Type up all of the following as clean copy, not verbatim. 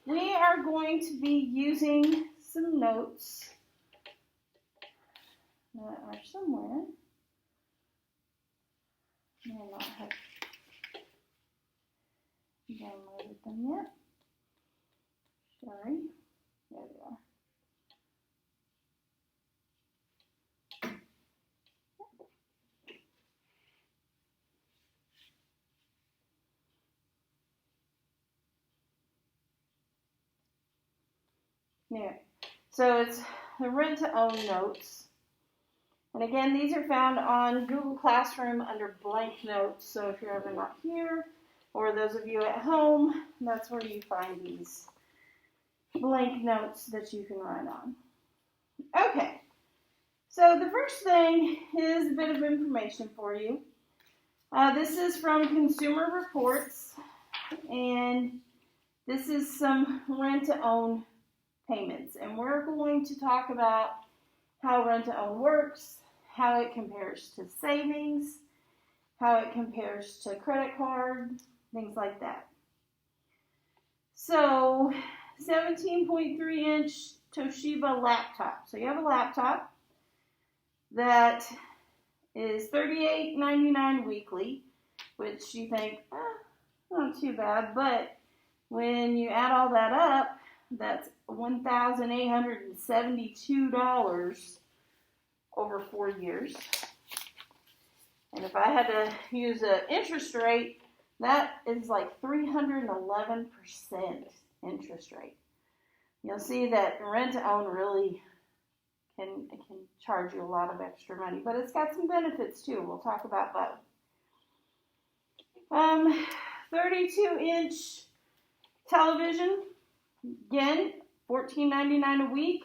we are going to be using some notes that are somewhere. I may not have downloaded them yet. Sorry. There they are. Yeah. So it's the rent-to-own notes. And again, these are found on Google Classroom under blank notes. So if you're ever not here, or those of you at home, that's where you find these blank notes that you can write on. Okay. So the first thing is a bit of information for you. This is from Consumer Reports, and this is some rent-to-own payments. And we're going to talk about how rent-to-own works, how it compares to savings, how it compares to credit card, things like that. So, 17.3-inch Toshiba laptop. So you have a laptop that is $38.99 weekly, which you think, not too bad, but when you add all that up, that's $1,872 over 4 years. And if I had to use an interest rate, that is like 311% interest rate. You'll see that rent-to-own really can charge you a lot of extra money, but it's got some benefits too. We'll talk about both. 32-inch television, again, $14.99 a week.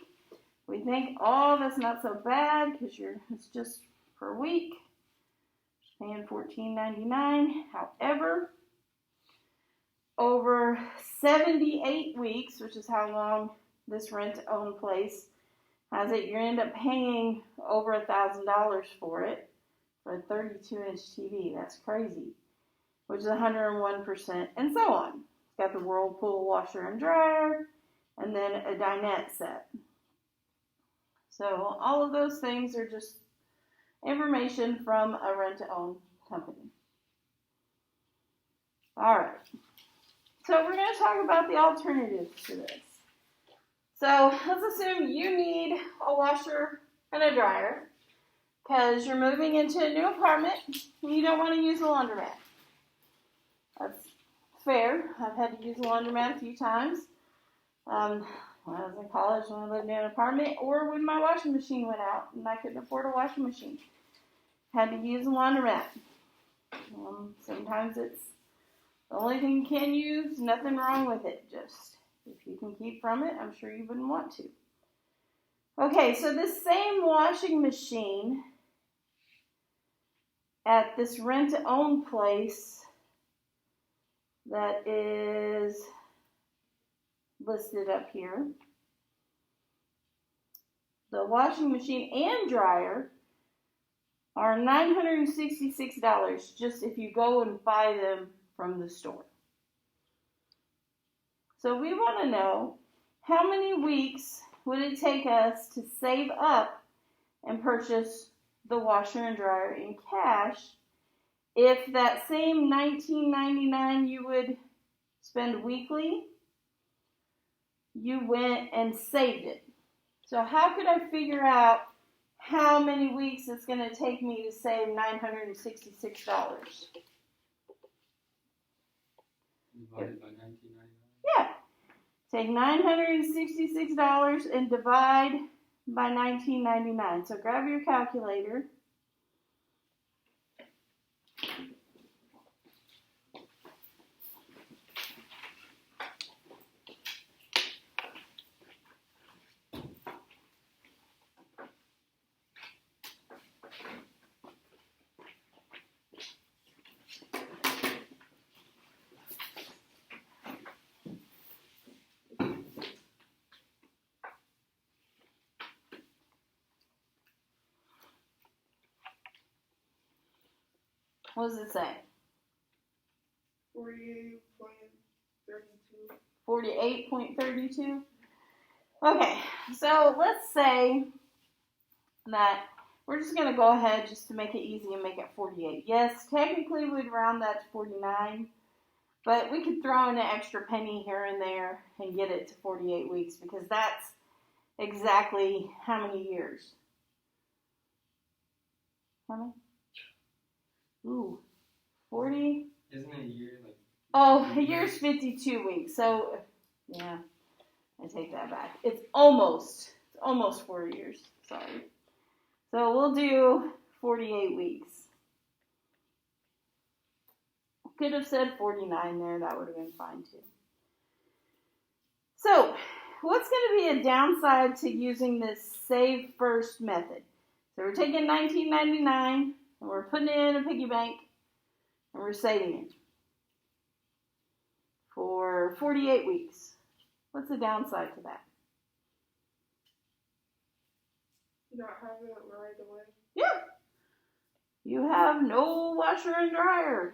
We think, oh, that's not so bad because it's just per week. Just paying $14.99. However, over 78 weeks, which is how long this rent-to-own place has it, you end up paying over $1,000 for it, for a 32-inch TV. That's crazy, which is 101%, and so on. It's got the Whirlpool washer and dryer, and then a dinette set. So all of those things are just information from a rent-to-own company. All right. So we're going to talk about the alternatives to this. So let's assume you need a washer and a dryer because you're moving into a new apartment and you don't want to use a laundromat. That's fair. I've had to use a laundromat a few times. When I was in college, when I lived in an apartment, or when my washing machine went out and I couldn't afford a washing machine. Had to use a laundromat. Sometimes it's the only thing you can use, nothing wrong with it. Just if you can keep from it, I'm sure you wouldn't want to. Okay, so this same washing machine at this rent-to-own place that is listed up here, the washing machine and dryer are $966 just if you go and buy them from the store. So we want to know how many weeks would it take us to save up and purchase the washer and dryer in cash if that same $19.99 you would spend weekly, you went and saved it. So how could I figure out how many weeks it's going to take me to save $966? Divided by $19.99? Yeah. Take $966 and divide by $19.99. So grab your calculator. What does it say? 48.32. 48.32. Okay, so let's say that we're just going to go ahead just to make it easy and make it 48. Yes, technically we'd round that to 49, but we could throw in an extra penny here and there and get it to 48 weeks because that's exactly how many years? How many? Ooh, 40? Isn't it a year like? Oh, a year's 52 weeks. So, yeah, I take that back. It's almost 4 years. Sorry. So we'll do 48 weeks. Could have said 49 there. That would have been fine too. So, what's going to be a downside to using this save first method? So we're taking $19.99 and we're putting it in a piggy bank and we're saving it for 48 weeks. What's the downside to that? Not having it right away. Yeah. You have no washer and dryer.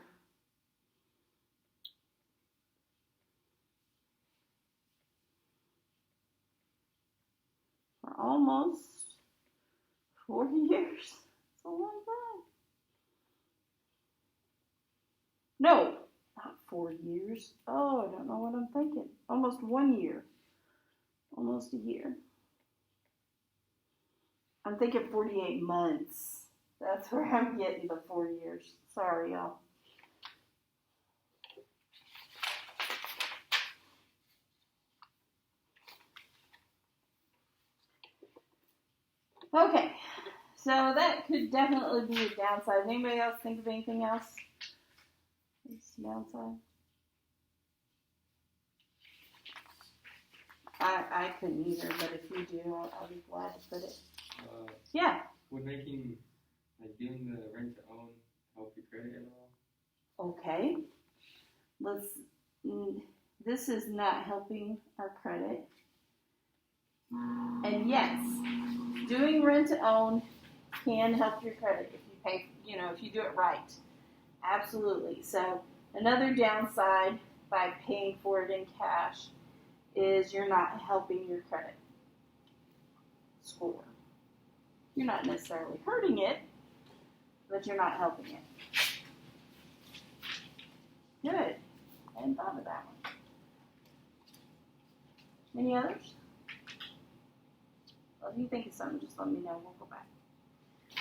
For almost 4 years. It's a long time. No, not 4 years. Oh, I don't know what I'm thinking. Almost 1 year. Almost a year. I'm thinking 48 months. That's where I'm getting the 4 years. Sorry, y'all. Okay, so that could definitely be a downside. Anybody else think of anything else? It's downside. I couldn't either, but if you do, I'll be glad to put it. Yeah. Would doing the rent to own help your credit at all? Okay. This is not helping our credit. And yes, doing rent to own can help your credit if you pay, if you do it right. Absolutely. So another downside by paying for it in cash is you're not helping your credit score. You're not necessarily hurting it, but you're not helping it. Good. I hadn't thought of that one. Any others? Well, if you think of something, just let me know. We'll go back.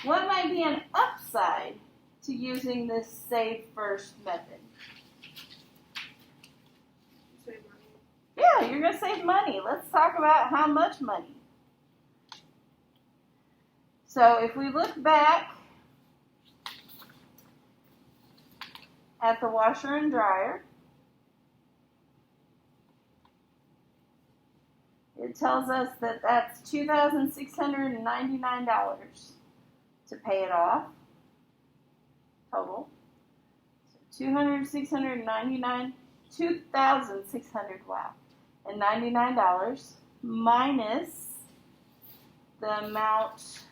What might be an upside to using this save first method? Save money. Yeah, you're going to save money. Let's talk about how much money. So if we look back at the washer and dryer, it tells us that that's $2,699 to pay it off total. So $2,699 minus the amount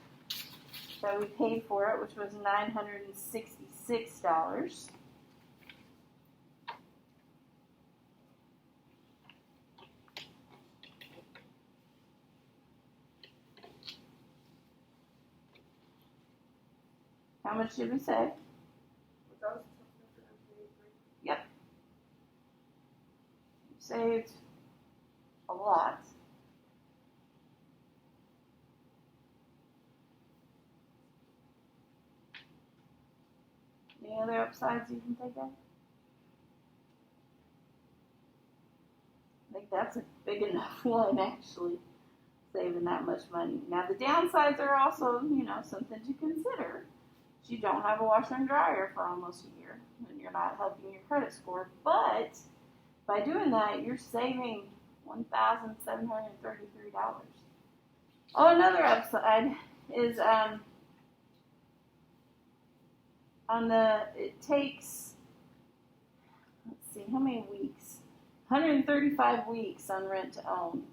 that we paid for it, which was $966. How much did we save? Yep. We saved a lot. Any other upsides you can think of? I think that's a big enough one, actually, saving that much money. Now, the downsides are also, something to consider. You don't have a washer and dryer for almost a year, and you're not helping your credit score. But by doing that, you're saving $1,733. Oh, another upside is it takes, let's see, how many weeks? 135 weeks on rent to own.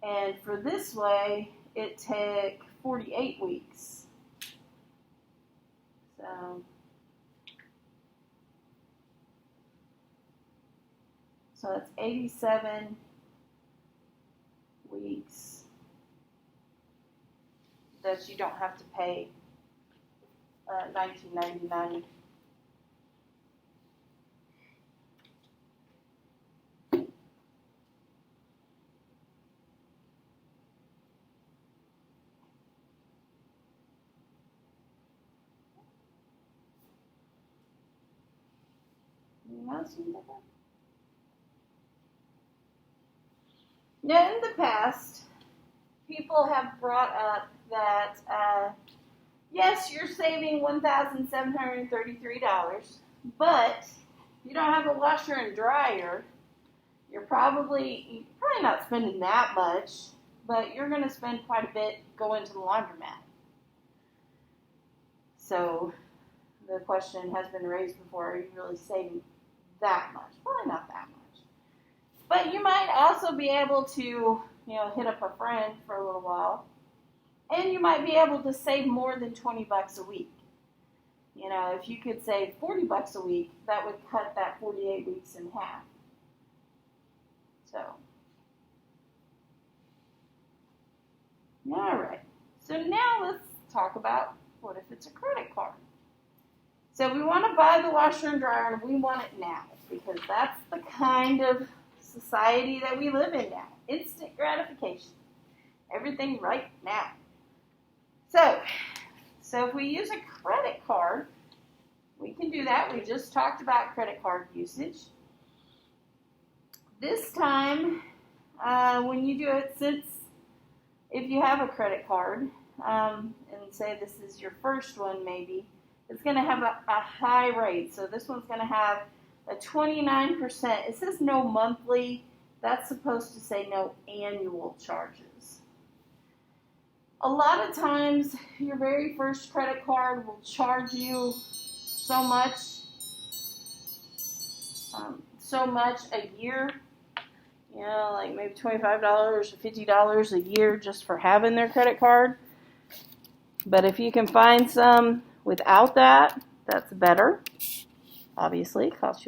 And for this way, it took 48 weeks. So So it's 87 weeks that you don't have to pay $19.99. Now, in the past, people have brought up that, yes, you're saving $1,733, but you don't have a washer and dryer. You're probably not spending that much, but you're going to spend quite a bit going to the laundromat. So the question has been raised before, are you really saving that much? Probably not that much. But you might also be able to, hit up a friend for a little while, and you might be able to save more than $20 a week. If you could save $40 a week, that would cut that 48 weeks in half. So, all right. So now let's talk about what if it's a credit card. So we want to buy the washer and dryer, and we want it now, because that's the kind of society that we live in now. Instant gratification. Everything right now. So if we use a credit card, we can do that. We just talked about credit card usage. This time, when you do it, if you have a credit card, and say this is your first one maybe, it's going to have a high rate. So this one's going to have a 29%. It says no monthly. That's supposed to say no annual charges. A lot of times, your very first credit card will charge you so much a year. Like maybe $25 or $50 a year just for having their credit card. But if you can find some without that, that's better. Obviously, it costs you